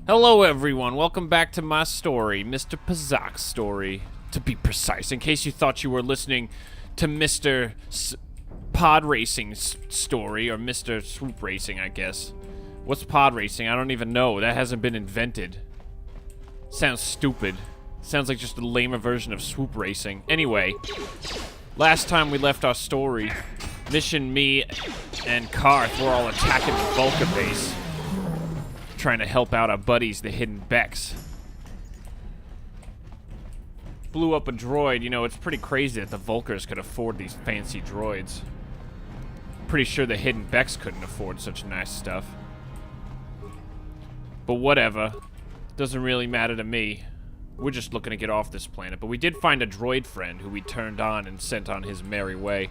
Hello everyone, welcome back to my story, Mr. Pazaak's story, to be precise, in case you thought you were listening to Mr. Pod Racing's story, or Mr. Swoop Racing, I guess. What's pod racing? I don't even know, that hasn't been invented. Sounds stupid. Sounds like just a lamer version of swoop racing. Anyway, last time we left our story, Mission, me, and Karth were all attacking the Vulkar base, trying to help out our buddies, the hidden Becks. Blew up a droid. You know, it's pretty crazy that the Vulkars could afford these fancy droids. Pretty sure the hidden Becks couldn't afford such nice stuff. But whatever. Doesn't really matter to me. We're just looking to get off this planet. But we did find a droid friend who we turned on and sent on his merry way.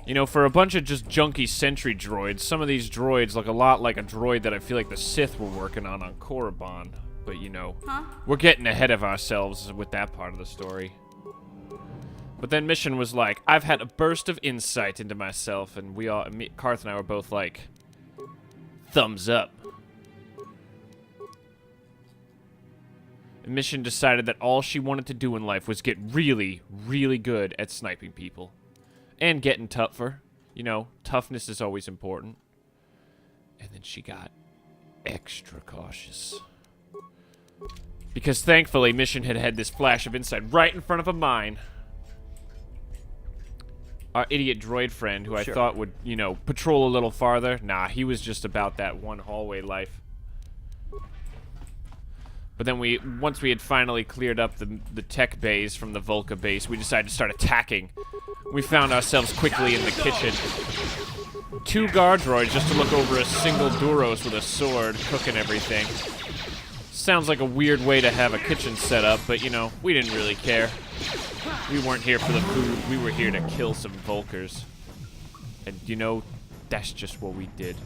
You know, for a bunch of just junky sentry droids, some of these droids look a lot like a droid that I feel like the Sith were working on Korriban. But, you know, we're getting ahead of ourselves with that part of the story. But then Mission was like, I've had a burst of insight into myself, and Karth and I were both like, thumbs up. And Mission decided that all she wanted to do in life was get really, really good at sniping people. And getting tougher. You know, toughness is always important. And then she got extra cautious. Because thankfully, Mission had had this flash of insight right in front of a mine. Our idiot droid friend, who I thought would, you know, patrol a little farther. Nah, he was just about that one hallway life. But then once we had finally cleared up the tech bays from the Vulkar base, we decided to start attacking. We found ourselves quickly in the kitchen. 2 guard droids just to look over a single Duros with a sword, cooking everything. Sounds like a weird way to have a kitchen set up, but you know, we didn't really care. We weren't here for the food, we were here to kill some Vulkars. And you know, that's just what we did.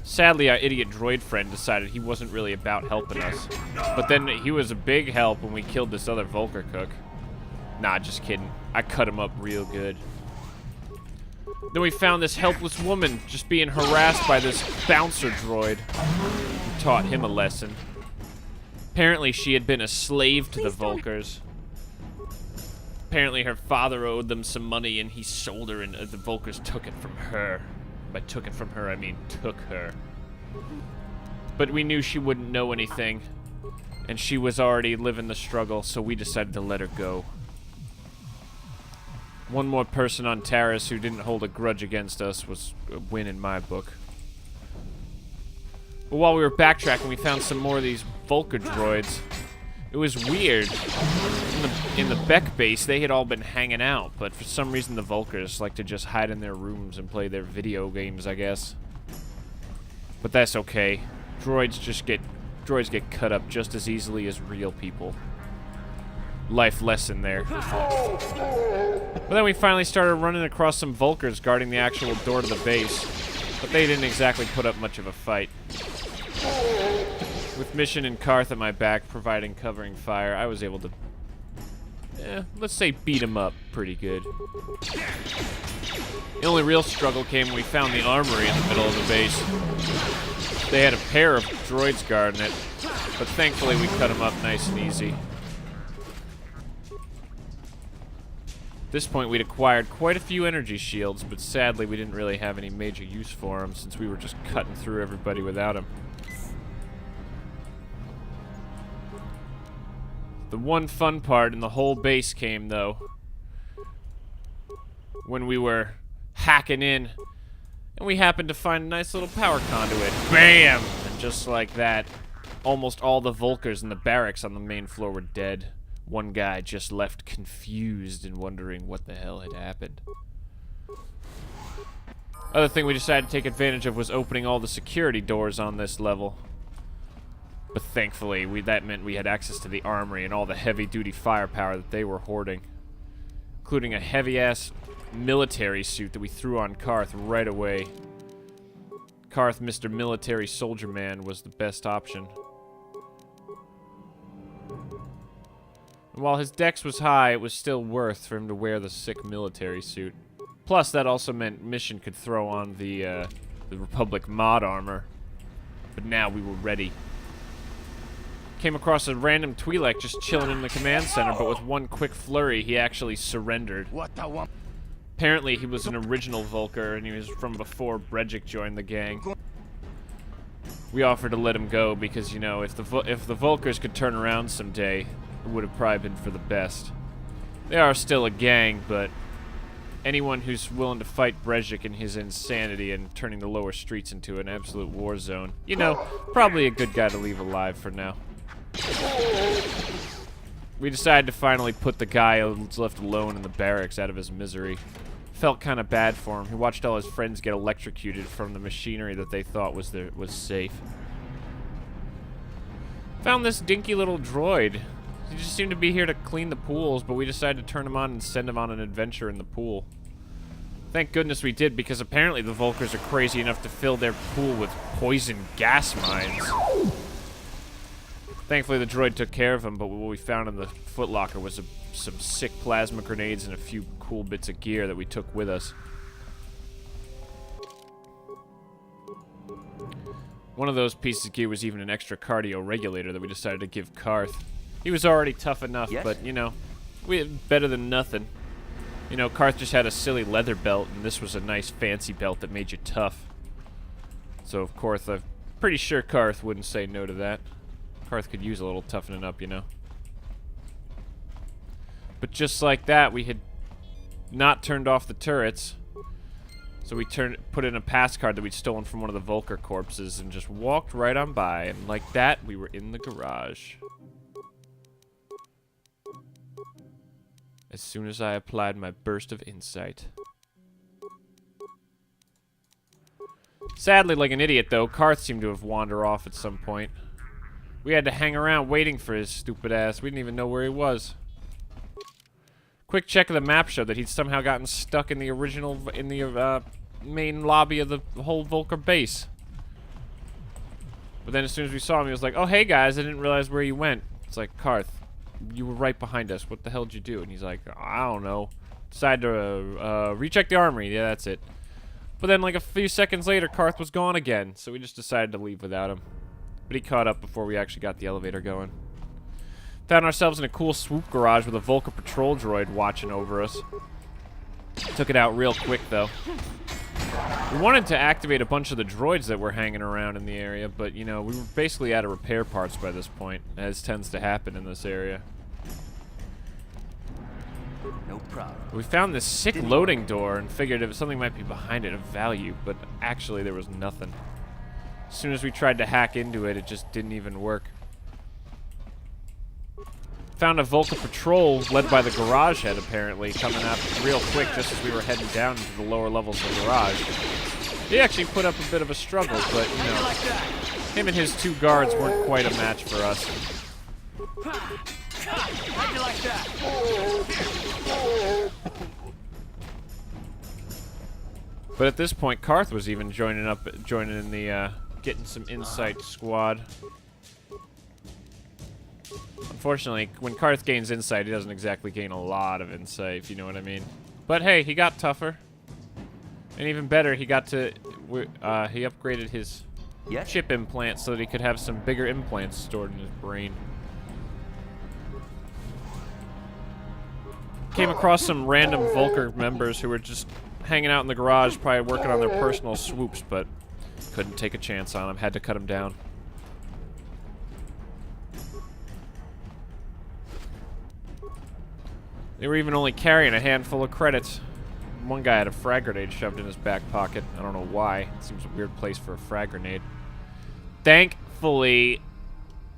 Sadly, our idiot droid friend decided he wasn't really about helping us. But then he was a big help when we killed this other Vulkar cook. Nah, just kidding. I cut him up real good. Then we found this helpless woman just being harassed by this bouncer droid. We taught him a lesson. Apparently, she had been a slave to the Vulkars. Apparently, her father owed them some money and he sold her, and the Vulkars took it from her. By took it from her, I mean took her. But we knew she wouldn't know anything, and she was already living the struggle, so we decided to let her go. One more person on Taris who didn't hold a grudge against us was a win in my book. But while we were backtracking, we found some more of these Vulkar droids. It was weird. In the Beck base, they had all been hanging out, but for some reason the Vulkars like to just hide in their rooms and play their video games, I guess. But that's okay. Droids get cut up just as easily as real people. Life lesson there. But then we finally started running across some Vulkars guarding the actual door to the base, but they didn't exactly put up much of a fight. With Mission and Karth at my back providing covering fire, I was able to, let's say beat him up pretty good. The only real struggle came when we found the armory in the middle of the base. They had a pair of droids guarding it, but thankfully we cut them up nice and easy. At this point, we'd acquired quite a few energy shields, but sadly we didn't really have any major use for them since we were just cutting through everybody without them. The one fun part in the whole base came, though, when we were hacking in, and we happened to find a nice little power conduit. BAM! And just like that, almost all the Vulkars in the barracks on the main floor were dead. One guy just left confused and wondering what the hell had happened. Other thing we decided to take advantage of was opening all the security doors on this level. But thankfully, that meant we had access to the armory and all the heavy-duty firepower that they were hoarding. Including a heavy-ass military suit that we threw on Karth right away. Karth, Mr. Military Soldier Man, was the best option. And while his dex was high, it was still worth for him to wear the sick military suit. Plus, that also meant Mission could throw on the Republic mod armor. But now we were ready. Came across a random Twi'lek just chilling in the command center, but with one quick flurry, he actually surrendered. Apparently, he was an original Vulkar, and he was from before Brejik joined the gang. We offered to let him go because, you know, if the Vulkars could turn around someday, it would have probably been for the best. They are still a gang, but anyone who's willing to fight Brejik in his insanity and turning the lower streets into an absolute war zone, you know, probably a good guy to leave alive for now. We decided to finally put the guy who was left alone in the barracks out of his misery. Felt kind of bad for him. He watched all his friends get electrocuted from the machinery that they thought was safe. Found this dinky little droid. He just seemed to be here to clean the pools, but we decided to turn him on and send him on an adventure in the pool. Thank goodness we did, because apparently the Vulkars are crazy enough to fill their pool with poison gas mines. Thankfully, the droid took care of him, but what we found in the footlocker was some sick plasma grenades and a few cool bits of gear that we took with us. One of those pieces of gear was even an extra cardio regulator that we decided to give Karth. He was already tough enough, but, you know, we had better than nothing. You know, Karth just had a silly leather belt, and this was a nice fancy belt that made you tough. So, of course, I'm pretty sure Karth wouldn't say no to that. Karth could use a little toughening up, you know. But just like that, we had not turned off the turrets. So we put in a pass card that we'd stolen from one of the Vulkar corpses and just walked right on by. And like that, we were in the garage. As soon as I applied my burst of insight. Sadly, like an idiot though, Karth seemed to have wandered off at some point. We had to hang around waiting for his stupid ass. We didn't even know where he was. Quick check of the map showed that he'd somehow gotten stuck in the main lobby of the whole Vulkar base. But then as soon as we saw him, he was like, "Oh, hey guys, I didn't realize where you went." It's like, "Karth, you were right behind us. What the hell did you do?" And he's like, "I don't know. Decided to recheck the armory." Yeah, that's it. But then like a few seconds later, Karth was gone again. So we just decided to leave without him. But he caught up before we actually got the elevator going. Found ourselves in a cool swoop garage with a Vulkar patrol droid watching over us. Took it out real quick, though. We wanted to activate a bunch of the droids that were hanging around in the area, but, you know, we were basically out of repair parts by this point, as tends to happen in this area. No problem. We found this sick loading door and figured if something might be behind it of value, but actually there was nothing. As soon as we tried to hack into it, it just didn't even work. Found a Vulkar patrol led by the garage head, apparently, coming up real quick just as we were heading down into the lower levels of the garage. He actually put up a bit of a struggle, but, you know, him and his two guards weren't quite a match for us. How'd you like that? But at this point, Karth was even joining in the, getting some insight squad. Unfortunately, when Karth gains insight, he doesn't exactly gain a lot of insight, if you know what I mean. But hey, he got tougher. And even better, he got to, he upgraded his chip implant so that he could have some bigger implants stored in his brain. Came across some random Vulkar members who were just hanging out in the garage, probably working on their personal swoops, but couldn't take a chance on them, had to cut them down. They were even only carrying a handful of credits. One guy had a frag grenade shoved in his back pocket. I don't know why. It seems a weird place for a frag grenade. Thankfully,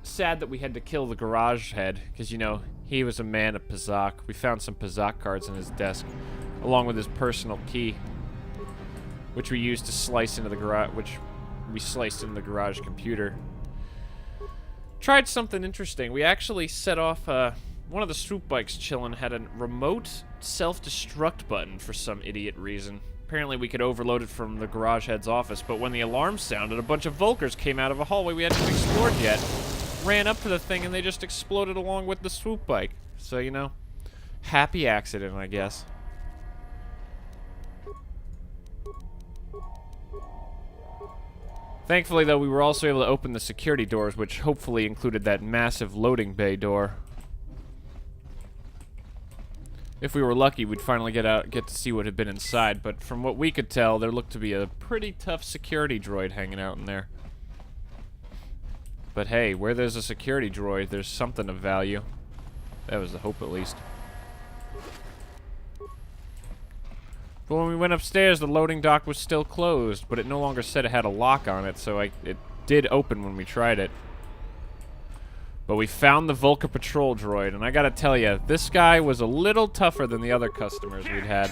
sad that we had to kill the garage head, because, you know, he was a man of Pazaak. We found some Pazaak cards in his desk, along with his personal key, which we used to slice into the garage, we sliced into the garage computer. Tried something interesting. We actually set off, one of the swoop bikes chilling had a remote self-destruct button for some idiot reason. Apparently we could overload it from the garage head's office, but when the alarm sounded, a bunch of Vulkars came out of a hallway we hadn't explored yet, ran up to the thing, and they just exploded along with the swoop bike. So, you know, happy accident, I guess. Thankfully, though, we were also able to open the security doors, which hopefully included that massive loading bay door. If we were lucky, we'd finally get to see what had been inside, but from what we could tell, there looked to be a pretty tough security droid hanging out in there. But hey, where there's a security droid, there's something of value. That was the hope, at least. But when we went upstairs, the loading dock was still closed, but it no longer said it had a lock on it, so it did open when we tried it. But we found the Vulkar patrol droid, and I gotta tell you, this guy was a little tougher than the other customers we'd had.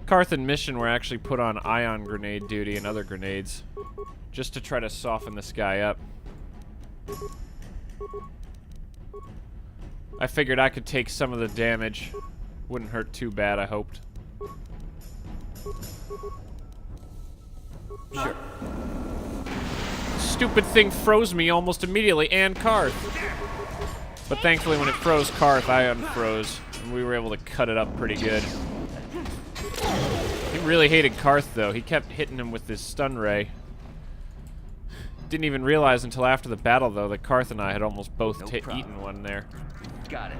Karth and Mission were actually put on ion grenade duty and other grenades, just to try to soften this guy up. I figured I could take some of the damage. Wouldn't hurt too bad, I hoped. Sure. Stupid thing froze me almost immediately, and Karth. But thankfully when it froze Karth, I unfroze, and we were able to cut it up pretty good. He really hated Karth, though. He kept hitting him with his stun ray. Didn't even realize until after the battle, though, that Karth and I had almost both eaten one there. Got it.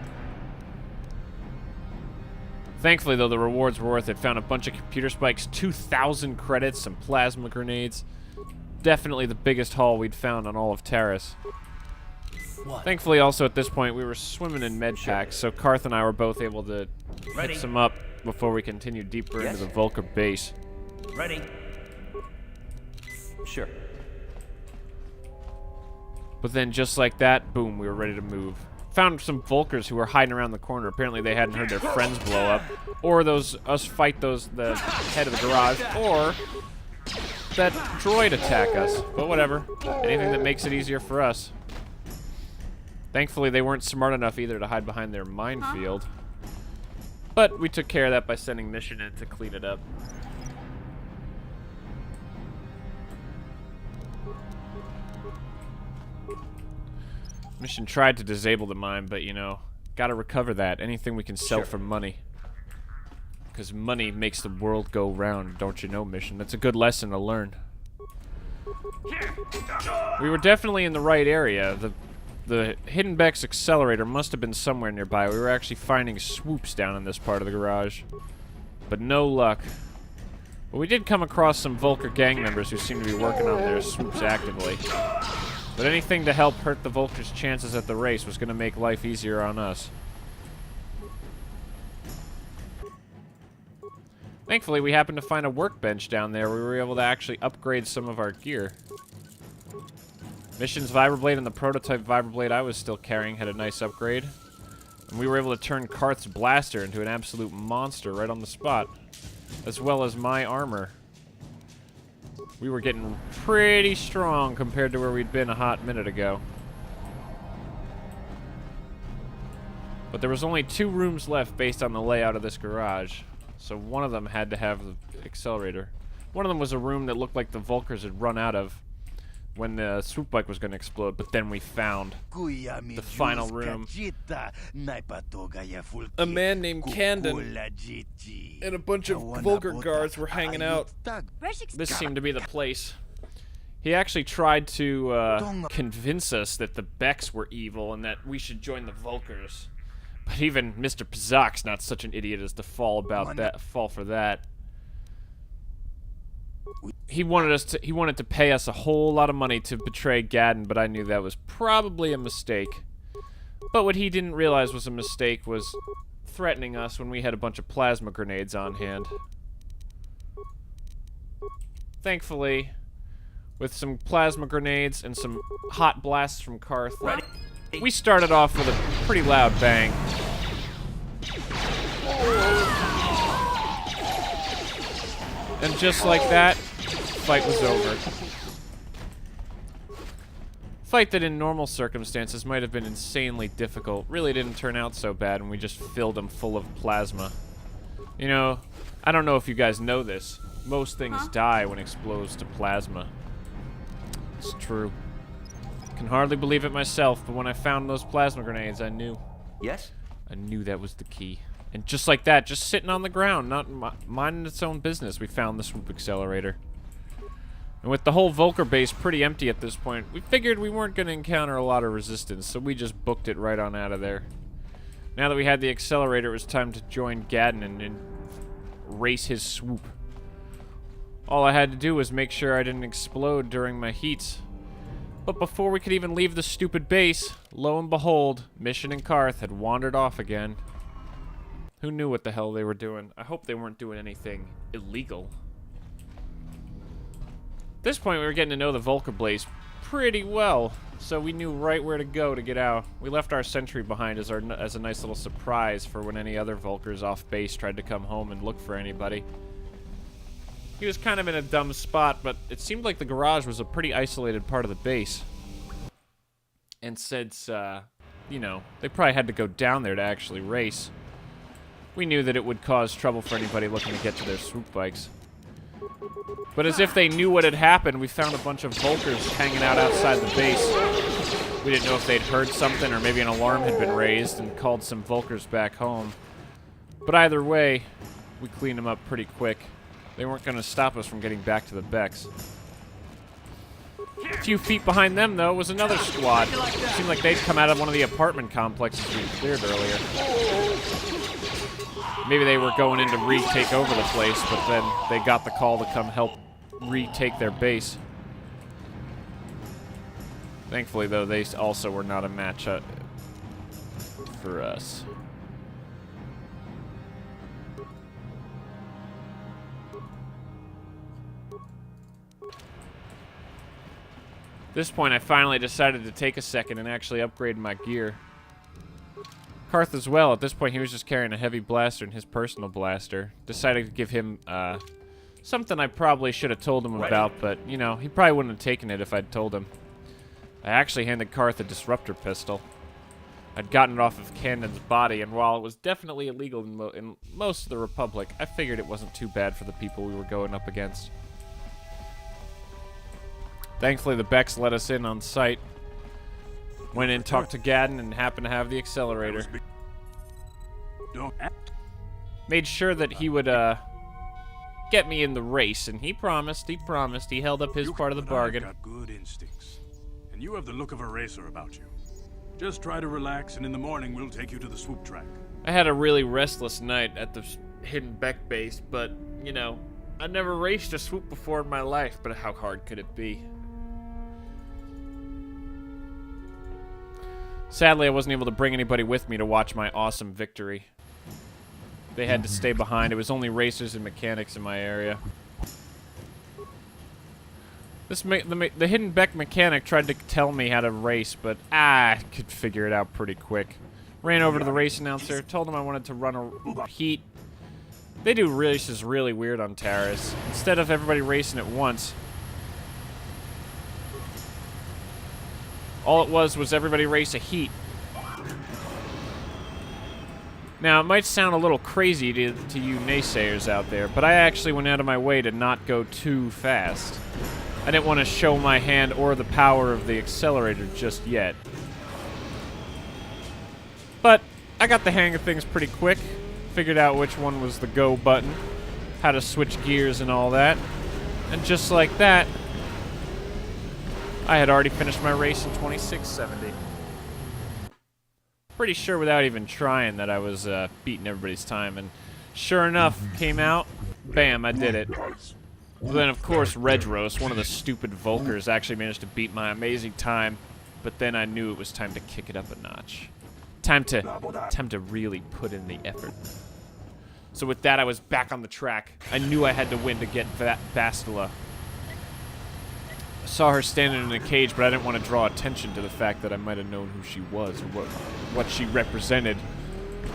Thankfully, though, the rewards were worth it. Found a bunch of computer spikes, 2,000 credits, some plasma grenades. Definitely the biggest haul we'd found on all of Terrace. What? Thankfully, also at this point, we were swimming in med packs, so Karth and I were both able to hit some up before we continued deeper into the Vulkar base. Ready. Sure. But then, just like that, boom, we were ready to move. Found some Vulkars who were hiding around the corner. Apparently they hadn't heard their friends blow up. Or us fight the head of the garage. Or that droid attack us. But whatever. Anything that makes it easier for us. Thankfully they weren't smart enough either to hide behind their minefield. But we took care of that by sending Mission in to clean it up. Mission tried to disable the mine, but, you know, gotta recover that. Anything we can sell for money. Because money makes the world go round, don't you know, Mission? That's a good lesson to learn. We were definitely in the right area. The Hidden Beck's accelerator must have been somewhere nearby. We were actually finding swoops down in this part of the garage. But no luck. But we did come across some Vulkar gang members who seemed to be working on their swoops actively. But anything to help hurt the Vulkar's chances at the race was going to make life easier on us. Thankfully, we happened to find a workbench down there where we were able to actually upgrade some of our gear. Mission's vibroblade and the prototype vibroblade I was still carrying had a nice upgrade. And we were able to turn Karth's blaster into an absolute monster right on the spot. As well as my armor. We were getting pretty strong compared to where we'd been a hot minute ago. But there was only 2 rooms left based on the layout of this garage. So one of them had to have the accelerator. One of them was a room that looked like the Vulkars had run out of when the swoop bike was going to explode, but then we found the final room. A man named Candon and a bunch of Vulkar guards were hanging out. This seemed to be the place. He actually tried to convince us that the Becks were evil and that we should join the Vulkars. But even Mr. Pazaak's not such an idiot as to fall for that. He wanted to pay us a whole lot of money to betray Gadden, but I knew that was probably a mistake. But what he didn't realize was a mistake was threatening us when we had a bunch of plasma grenades on hand. Thankfully, with some plasma grenades and some hot blasts from Karth, we started off with a pretty loud bang. And just like that, fight was over. Fight that in normal circumstances might have been insanely difficult really didn't turn out so bad when we just filled them full of plasma. You know, I don't know if you guys know this. Most things die when exposed to plasma. It's true. Can hardly believe it myself, but when I found those plasma grenades, I knew. Yes? I knew that was the key. And just like that, just sitting on the ground, not minding its own business, we found the swoop accelerator. And with the whole Vulkar base pretty empty at this point, we figured we weren't going to encounter a lot of resistance, so we just booked it right on out of there. Now that we had the accelerator, it was time to join Gadden and race his swoop. All I had to do was make sure I didn't explode during my heats. But before we could even leave the stupid base, lo and behold, Mission and Karth had wandered off again. Who knew what the hell they were doing? I hope they weren't doing anything illegal. At this point, we were getting to know the Vulkar base pretty well, so we knew right where to go to get out. We left our sentry behind as a nice little surprise for when any other Vulkars off base tried to come home and look for anybody. He was kind of in a dumb spot, but it seemed like the garage was a pretty isolated part of the base. And since, you know, they probably had to go down there to actually race, we knew that it would cause trouble for anybody looking to get to their swoop bikes. But as if they knew what had happened, we found a bunch of Vulkars hanging out outside the base. We didn't know if they'd heard something or maybe an alarm had been raised and called some Vulkars back home. But either way, we cleaned them up pretty quick. They weren't going to stop us from getting back to the Becks. A few feet behind them, though, was another squad. It seemed like they'd come out of one of the apartment complexes we cleared earlier. Maybe they were going in to retake over the place, but then they got the call to come help retake their base. Thankfully, though, they also were not a match for us. At this point, I finally decided to take a second and actually upgrade my gear. Karth as well. At this point, he was just carrying a heavy blaster and his personal blaster. Decided to give him something I probably should have told him about, but, you know, he probably wouldn't have taken it if I'd told him. I actually handed Karth a disruptor pistol. I'd gotten it off of Candon's body, and while it was definitely illegal in most of the Republic, I figured it wasn't too bad for the people we were going up against. Thankfully, the Becks let us in on sight. Went in, talked to Gadden, and happened to have the accelerator. Made sure that he would get me in the race, and he promised. He held up his part of the bargain. You've got good instincts, and you have the look of a racer about you. Just try to relax, and in the morning we'll take you to the swoop track. I had a really restless night at the hidden Beck base, but, you know, I'd never raced a swoop before in my life, but how hard could it be? Sadly, I wasn't able to bring anybody with me to watch my awesome victory. They had to stay behind. It was only racers and mechanics in my area. The hidden Beck mechanic tried to tell me how to race, but I could figure it out pretty quick. Ran over to the race announcer, told him I wanted to run a heat. They do races really weird on Taris. Instead of everybody racing at once, all it was everybody race a heat. Now, it might sound a little crazy to you naysayers out there, but I actually went out of my way to not go too fast. I didn't want to show my hand or the power of the accelerator just yet. But I got the hang of things pretty quick. Figured out which one was the go button, how to switch gears and all that. And just like that, I had already finished my race in 2670. Pretty sure without even trying that I was beating everybody's time, and sure enough, came out, bam, I did it. Well, then, of course, Redros, one of the stupid Vulkars, actually managed to beat my amazing time, but then I knew it was time to kick it up a notch. Time to really put in the effort. So with that, I was back on the track. I knew I had to win to get Bastila. I saw her standing in a cage, but I didn't want to draw attention to the fact that I might have known who she was or what she represented,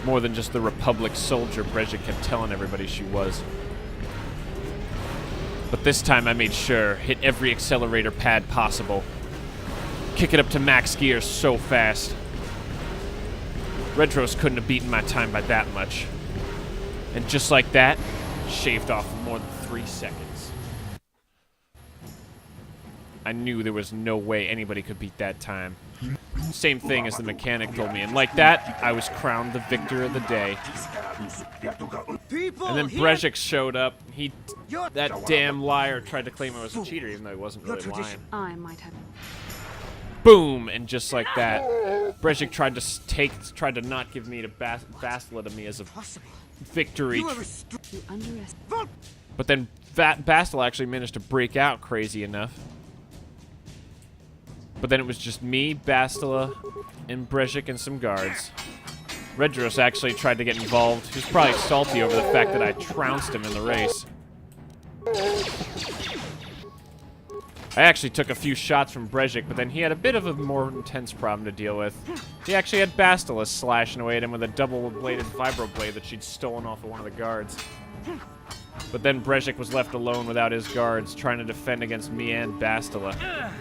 more than just the Republic soldier Brezja kept telling everybody she was. But this time I made sure, hit every accelerator pad possible. Kick it up to max gear so fast. Redros couldn't have beaten my time by that much. And just like that, shaved off more than 3 seconds. I knew there was no way anybody could beat that time. same thing as the mechanic told me. And like that, I was crowned the victor of the day. And then Brezhik showed up. That damn liar tried to claim I was a cheater, even though he wasn't really lying. I might have. Boom! And just like that, Brezhik tried to not give me to Bastila to me as a victory. But then Bastila actually managed to break out crazy enough. But then it was just me, Bastila, and Brezhik and some guards. Redros actually tried to get involved. He was probably salty over the fact that I trounced him in the race. I actually took a few shots from Brezhik, but then he had a bit of a more intense problem to deal with. He actually had Bastila slashing away at him with a double-bladed vibroblade that she'd stolen off of one of the guards. But then Brezhik was left alone without his guards, trying to defend against me and Bastila.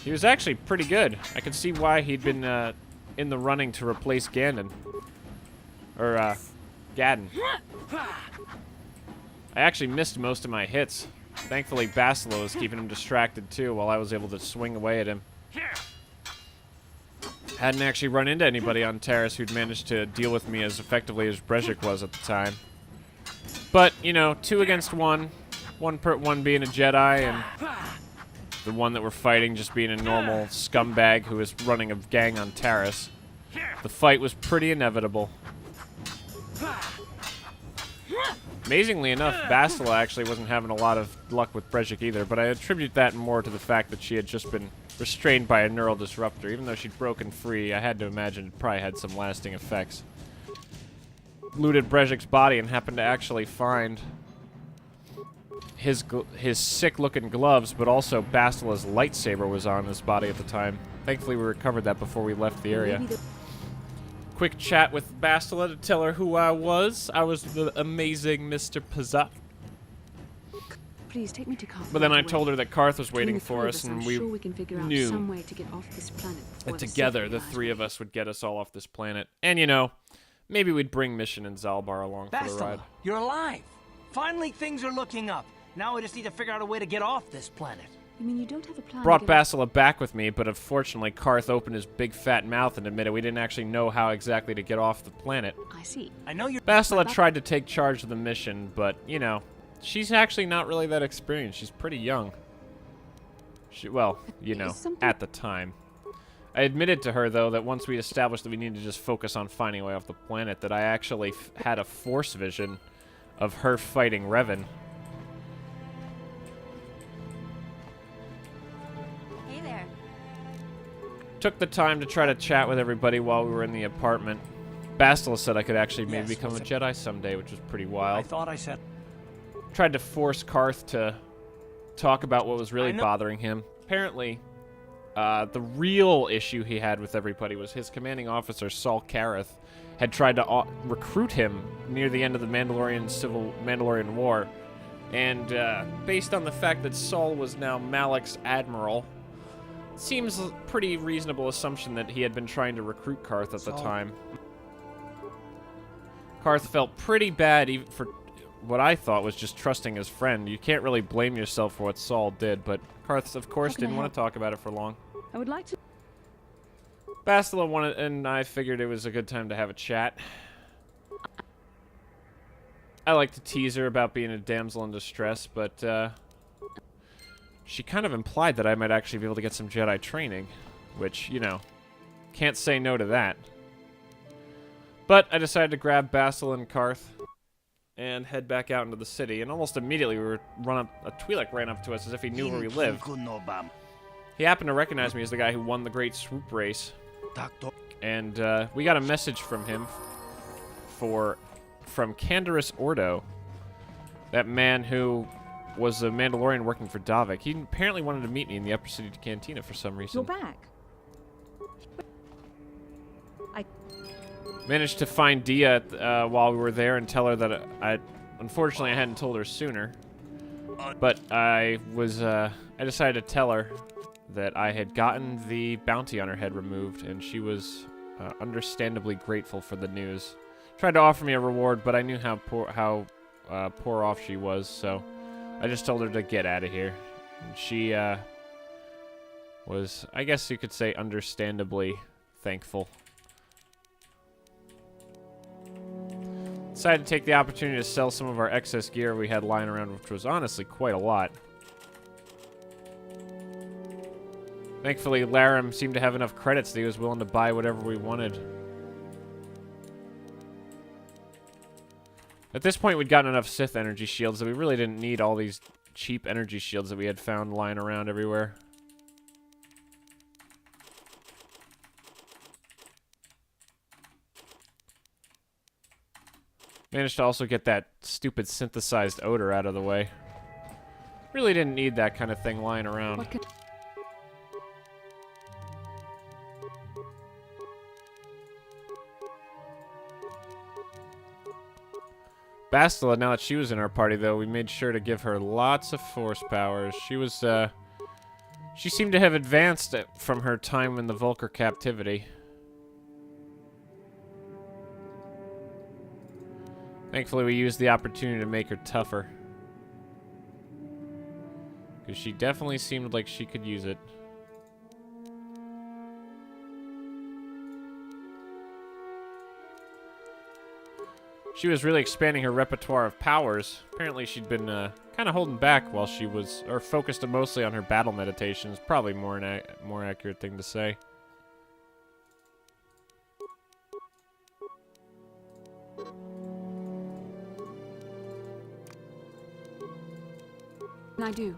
He was actually pretty good. I could see why he'd been in the running to replace Gaddon. Or, Gaddon. I actually missed most of my hits. Thankfully, Bastila was keeping him distracted, too, while I was able to swing away at him. Hadn't actually run into anybody on Terrace who'd managed to deal with me as effectively as Brezhik was at the time. But, you know, 2 against 1. One being a Jedi, and the one that we're fighting just being a normal scumbag who was running a gang on Terrace. The fight was pretty inevitable. Amazingly enough, Bastila actually wasn't having a lot of luck with Brezhik either, but I attribute that more to the fact that she had just been restrained by a neural disruptor. Even though she'd broken free, I had to imagine it probably had some lasting effects. Looted Brezhik's body and happened to actually find his sick-looking gloves, but also Bastila's lightsaber was on his body at the time. Thankfully, we recovered that before we left the area. Quick chat with Bastila to tell her who I was. I was the amazing Mr. Pazaak. Please take me to Karth. But then I told her that Karth was waiting for us, and we knew some way to get off this planet that together the 3 of us would get us all off this planet. And you know, maybe we'd bring Mission and Zalbar along for the ride. You're alive. Finally, things are looking up. Now I just need to figure out a way to get off this planet. You mean you don't have a plan? Brought Bastila back with me, but unfortunately Karth opened his big fat mouth and admitted we didn't actually know how exactly to get off the planet. I see. I know you're... Bastila tried to take charge of the mission, but, you know, she's actually not really that experienced. She's pretty young. Well, you know, at the time. I admitted to her, though, that once we established that we needed to just focus on finding a way off the planet, that I actually had a force vision of her fighting Revan. Hey there. Took the time to try to chat with everybody while we were in the apartment. Bastila said I could actually maybe become a Jedi someday, which was pretty wild. I thought I said... Tried to force Karth to talk about what was really bothering him. Apparently, the real issue he had with everybody was his commanding officer, Saul Kareth, had tried to recruit him near the end of the Mandalorian War. And based on the fact that Saul was now Malak's admiral, it seems a pretty reasonable assumption that he had been trying to recruit Karth at the time. Karth felt pretty bad even for what I thought was just trusting his friend. You can't really blame yourself for what Saul did, but Karth, of course, didn't want to talk about it for long. I would like to... Bastila wanted, and I figured it was a good time to have a chat. I like to tease her about being a damsel in distress, but she kind of implied that I might actually be able to get some Jedi training, which, you know, can't say no to that. But I decided to grab Bastila and Karth and head back out into the city, and almost immediately a Twi'lek ran up to us as if he knew where we lived. He happened to recognize me as the guy who won the Great Swoop race, and we got a message from him from Canderous Ordo, that man who was a Mandalorian working for Davik. He apparently wanted to meet me in the Upper City Cantina for some reason. You're back. Managed to find Dia while we were there and tell her that unfortunately I hadn't told her sooner. But I decided to tell her that I had gotten the bounty on her head removed, and she was understandably grateful for the news. Tried to offer me a reward, but I knew how poor off she was, so I just told her to get out of here. And she, was, I guess you could say, understandably thankful. Decided to take the opportunity to sell some of our excess gear we had lying around, which was honestly quite a lot. Thankfully, Laram seemed to have enough credits that he was willing to buy whatever we wanted. At this point, we'd gotten enough Sith energy shields that we really didn't need all these cheap energy shields that we had found lying around everywhere. Managed to also get that stupid synthesized odor out of the way. Really didn't need that kind of thing lying around. Bastila, now that she was in our party, though, we made sure to give her lots of force powers. She was, she seemed to have advanced from her time in the Vulkar captivity. Thankfully, we used the opportunity to make her tougher. Because she definitely seemed like she could use it. She was really expanding her repertoire of powers. Apparently she'd been kind of holding back while she was, or focused mostly on her battle meditations. Probably more accurate thing to say. I do.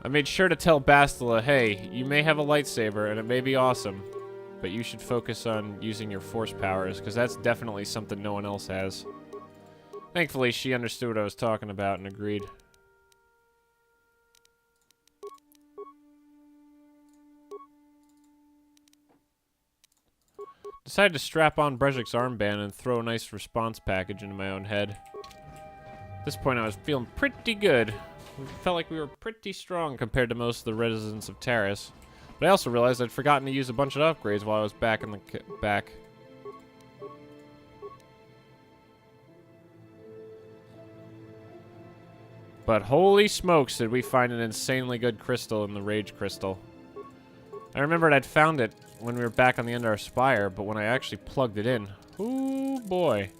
I made sure to tell Bastila, hey, you may have a lightsaber and it may be awesome, but you should focus on using your force powers, because that's definitely something no one else has. Thankfully, she understood what I was talking about and agreed. Decided to strap on Brejik's armband and throw a nice response package into my own head. At this point, I was feeling pretty good. Felt like we were pretty strong compared to most of the residents of Taris. But I also realized I'd forgotten to use a bunch of upgrades while I was back in the back. But holy smokes, did we find an insanely good crystal in the Rage Crystal. I remembered I'd found it when we were back on the end of our spire, but when I actually plugged it in, ooh boy.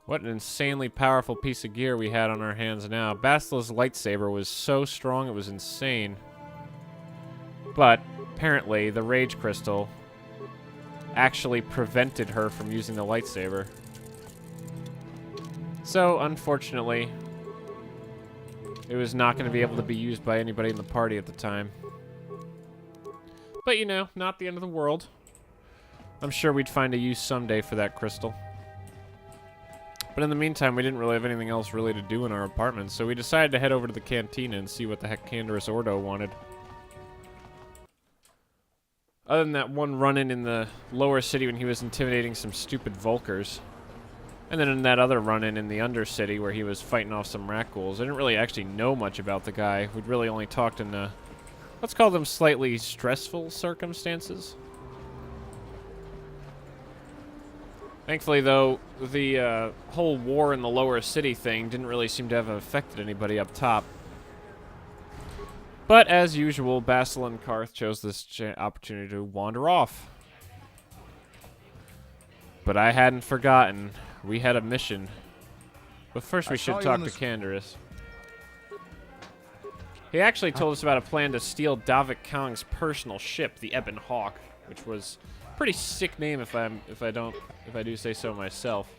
What an insanely powerful piece of gear we had on our hands now. Bastila's lightsaber was so strong it was insane. But apparently the Rage Crystal actually prevented her from using the lightsaber. So, unfortunately, it was not going to be able to be used by anybody in the party at the time. But, you know, not the end of the world. I'm sure we'd find a use someday for that crystal. But in the meantime, we didn't really have anything else really to do in our apartment, so we decided to head over to the cantina and see what the heck Canderous Ordo wanted. Other than that one run-in in the lower city when he was intimidating some stupid Vulkars. And then in that other run-in in the Undercity where he was fighting off some Rakghouls. I didn't really actually know much about the guy. We'd really only talked in, let's call them slightly stressful circumstances. Thankfully, though, the whole war in the lower city thing didn't really seem to have affected anybody up top. But, as usual, Bastila and Karth chose this opportunity to wander off. But I hadn't forgotten. We had a mission. But first we should talk to Canderous. He actually told us about a plan to steal Davik Kang's personal ship, the Ebon Hawk, which was a pretty sick name if I do say so myself.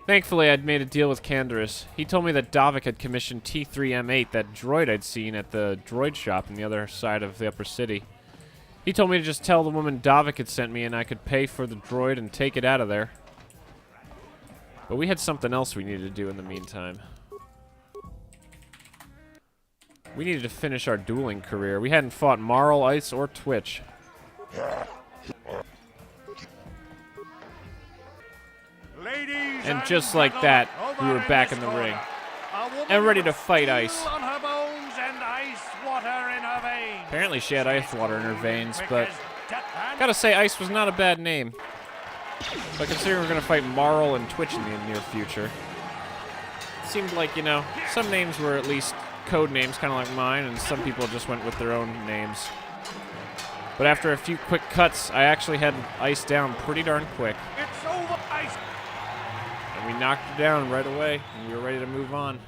Thankfully, I'd made a deal with Canderous. He told me that Davik had commissioned T3M8, that droid I'd seen at the droid shop on the other side of the upper city. He told me to just tell the woman Davik had sent me and I could pay for the droid and take it out of there. But we had something else we needed to do in the meantime. We needed to finish our dueling career. We hadn't fought Marl, Ice, or Twitch. And just like that, we were back in the ring. And ready to fight Ice. Apparently she had ice water in her veins, but gotta say, Ice was not a bad name. But considering we're gonna fight Marl and Twitch in the near future, it seemed like, you know, some names were at least code names, kind of like mine, and some people just went with their own names. But after a few quick cuts, I actually had Ice down pretty darn quick. It's over, Ice! And we knocked it down right away, and we were ready to move on.